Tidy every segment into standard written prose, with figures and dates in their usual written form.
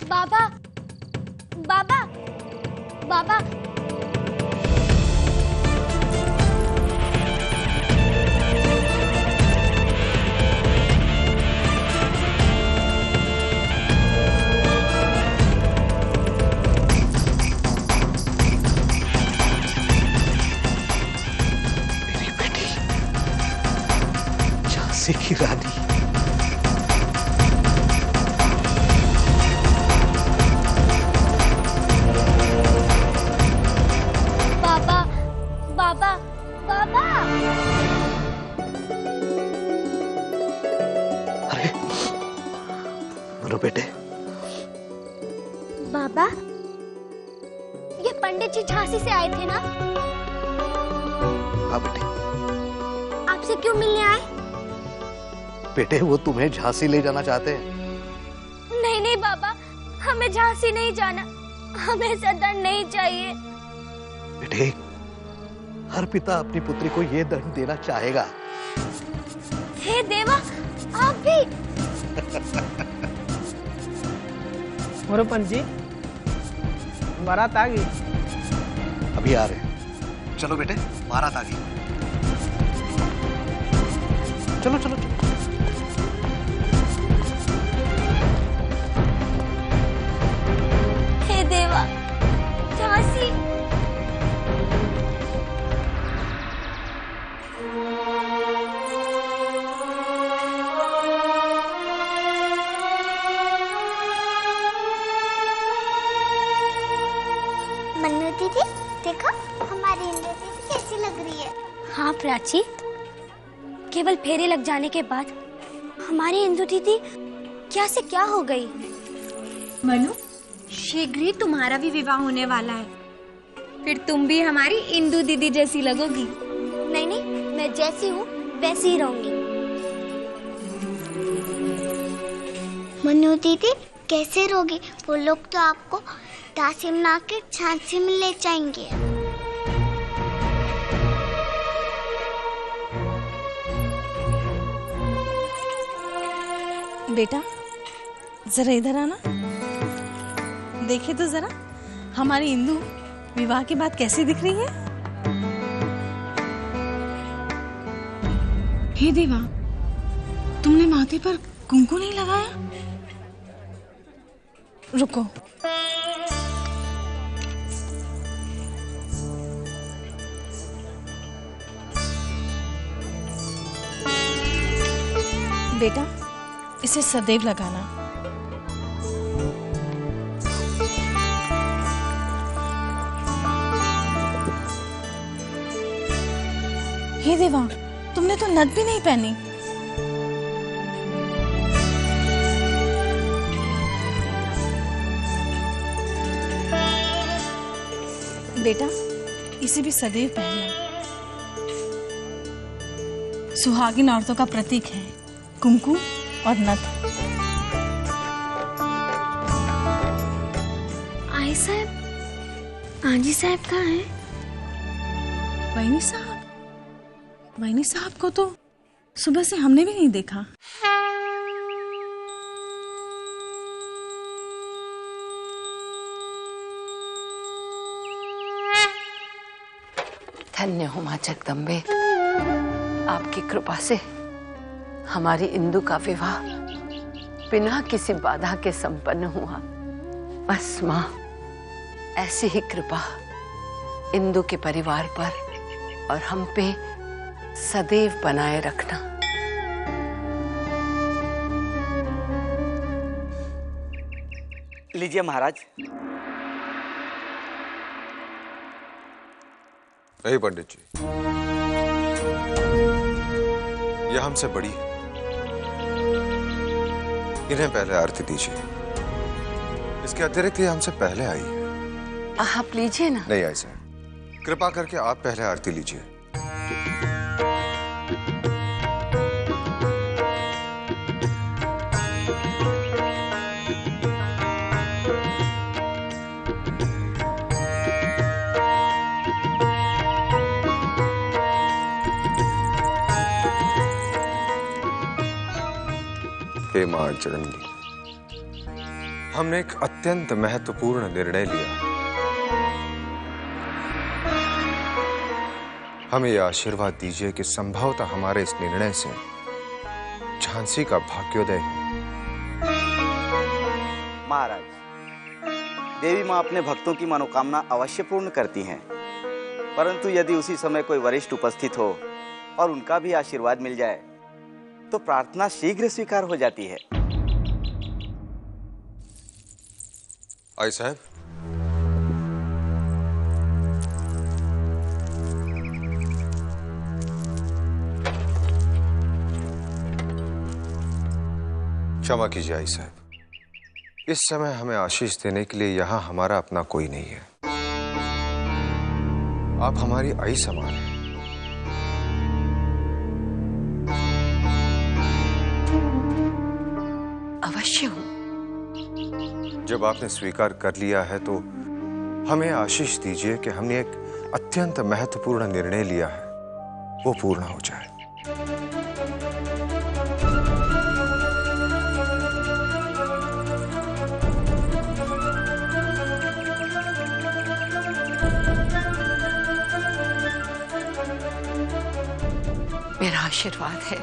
बाबा, बाबा, बाबा। मेरी बेटी झांसी की रानी। बाबा, बाबा। अरे मनु बेटे। बाबा, ये पंडित जी झांसी से आए थे ना? हाँ बेटे। आपसे क्यों मिलने आए? बेटे वो तुम्हें झांसी ले जाना चाहते हैं। नहीं नहीं बाबा, हमें झांसी नहीं जाना, हमें सदन नहीं चाहिए। बेटे हर पिता अपनी पुत्री को ये दंड देना चाहेगा। हे देवा, आप भी। मोरोपंत जी, बारात आ गई। अभी आ रहे हैं। चलो बेटे, बारात आ गई। चलो चलो चलो। हे देवा, झांसी। मन्नू दीदी, देखो हमारी इंदु दीदी कैसी लग रही है। हाँ प्राची, केवल फेरे लग जाने के बाद हमारी इंदु दीदी क्या से क्या हो गई। मनु, शीघ्र ही तुम्हारा भी विवाह होने वाला है, फिर तुम भी हमारी इंदु दीदी जैसी लगोगी। नहीं नहीं, मैं जैसी हूँ वैसी ही रहूंगी। मन्नू दीदी कैसे रहोगी? वो लोग तो आपको दासी बना के झांसी में ले जाएंगे। बेटा जरा इधर आना, देखिए तो जरा हमारी इंदु विवाह के बाद कैसी दिख रही है। हे देवा, तुमने माथे पर कुंकू नहीं लगाया? रुको, बेटा इसे सदैव लगाना। हे देवा, तुमने तो नथ भी नहीं पहनी। बेटा इसे भी सदैव पहनना। सुहागिन औरतों का प्रतीक है कुंकू और नथ। आई साहब, आजी साहब कहाँ हैं? वैनी साहब को तो सुबह से हमने भी नहीं देखा। धन्य हो मां जगदम्बे, आपकी कृपा से हमारी इंदु का विवाह बिना किसी बाधा के संपन्न हुआ। बस मां, ऐसी ही कृपा इंदु के परिवार पर और हम पे सदैव बनाए रखना। लीजिए महाराज। नहीं पंडित जी, यह हमसे बड़ी है, इन्हें पहले आरती दीजिए। इसके अतिरिक्त ये हमसे पहले आई है। आप लीजिए ना। नहीं ऐसा, कृपा करके आप पहले आरती लीजिए। हे मां जगदम्बे, हमने एक अत्यंत महत्वपूर्ण निर्णय लिया। हमें यह आशीर्वाद दीजिए कि संभवतः हमारे इस निर्णय से झांसी का भाग्योदय हो। महाराज, देवी माँ अपने भक्तों की मनोकामना अवश्य पूर्ण करती हैं, परंतु यदि उसी समय कोई वरिष्ठ उपस्थित हो और उनका भी आशीर्वाद मिल जाए तो प्रार्थना शीघ्र स्वीकार हो जाती है। आई साहब, क्षमा कीजिए आई साहब, इस समय हमें आशीष देने के लिए यहाँ हमारा अपना कोई नहीं है। आप हमारी आई समान हैं। अवश्य हूँ। जब आपने स्वीकार कर लिया है तो हमें आशीष दीजिए कि हमने एक अत्यंत महत्वपूर्ण निर्णय लिया है, वो पूर्ण हो जाए। मेरा आशीर्वाद है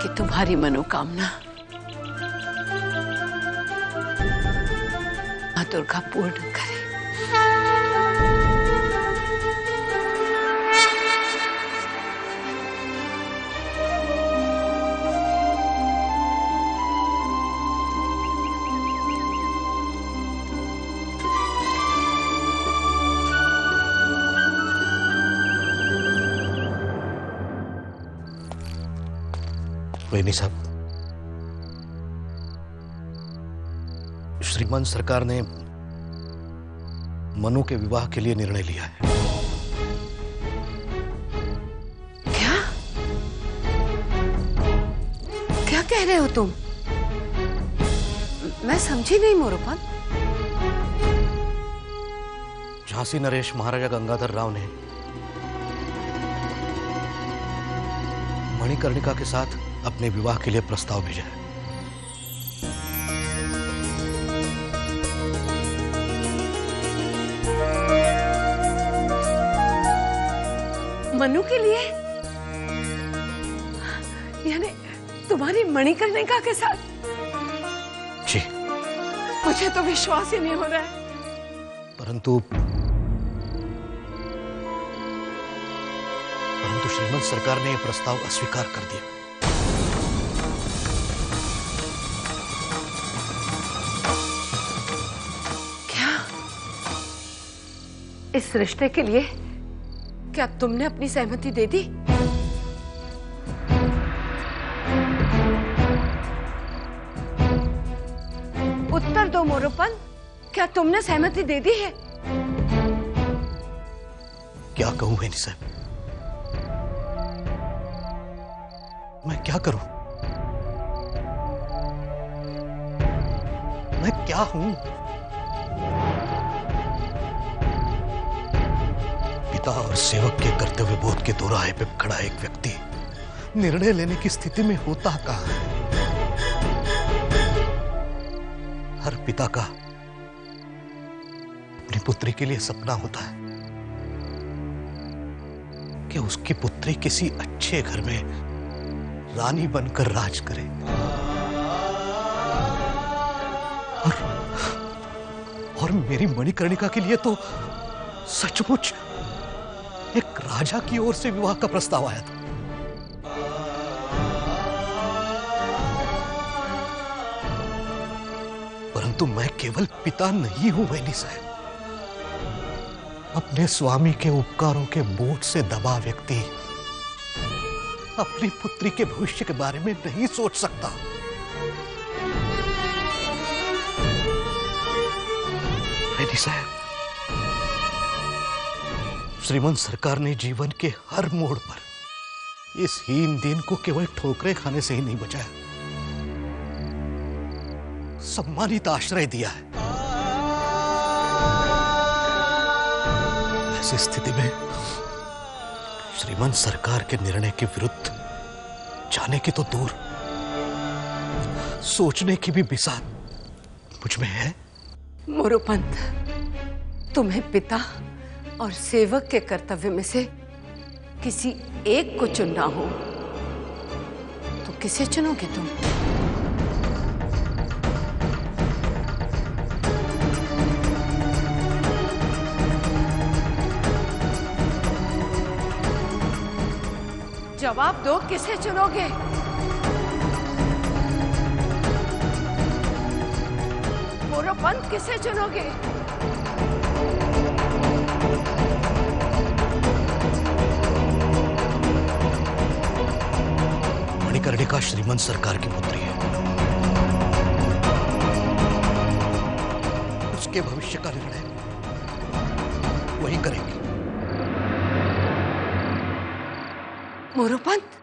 कि तुम्हारी मनोकामना मां दुर्गा पूर्ण करे। वेनी साहब, श्रीमान सरकार ने मनु के विवाह के लिए निर्णय लिया है। क्या क्या कह रहे हो तुम? मैं समझी नहीं मोरोपन। झांसी नरेश महाराजा गंगाधर राव ने मणिकर्णिका के साथ अपने विवाह के लिए प्रस्ताव भेजा है। मनु के लिए? यानी तुम्हारी मणिकर्णिका के साथ? जी। मुझे तो विश्वास ही नहीं हो रहा है। परंतु श्रीमंत सरकार ने यह प्रस्ताव अस्वीकार कर दिया। क्या इस रिश्ते के लिए क्या तुमने अपनी सहमति दे दी? उत्तर दो मोरोपन, क्या तुमने सहमति दे दी है? क्या कहूं वेनी साहब, मैं क्या करूं? मैं क्या हूं? पिता और सेवक के कर्तव्य बोध के दोराहे पे खड़ा एक व्यक्ति निर्णय लेने की स्थिति में होता कहां है? हर पिता का अपनी पुत्री के लिए सपना होता है कि उसकी पुत्री किसी अच्छे घर में रानी बनकर राज करे। और मेरी मणिकर्णिका के लिए तो सचमुच एक राजा की ओर से विवाह का प्रस्ताव आया था। परंतु मैं केवल पिता नहीं हूं वेली साहब। अपने स्वामी के उपकारों के बोझ से दबा व्यक्ति अपनी पुत्री के भविष्य के बारे में नहीं सोच सकता। वेनी साहब, श्रीमंत सरकार ने जीवन के हर मोड़ पर इस हीन दिन को केवल ठोकरे खाने से ही नहीं बचाया, सम्मानित आश्रय दिया है। ऐसी स्थिति में श्रीमंत सरकार के निर्णय के विरुद्ध जाने की तो दूर, सोचने की भी बिसात मुझ में है। मोरोपंत, तुम्हें पिता और सेवक के कर्तव्य में से किसी एक को चुनना हो तो किसे चुनोगे तुम? जवाब दो, किसे चुनोगे? मोरोपंत, किसे चुनोगे? मणिकर्णिका श्रीमंत सरकार की पुत्री है। उसके भविष्य का निर्णय वही करेंगी। मोरोपंत,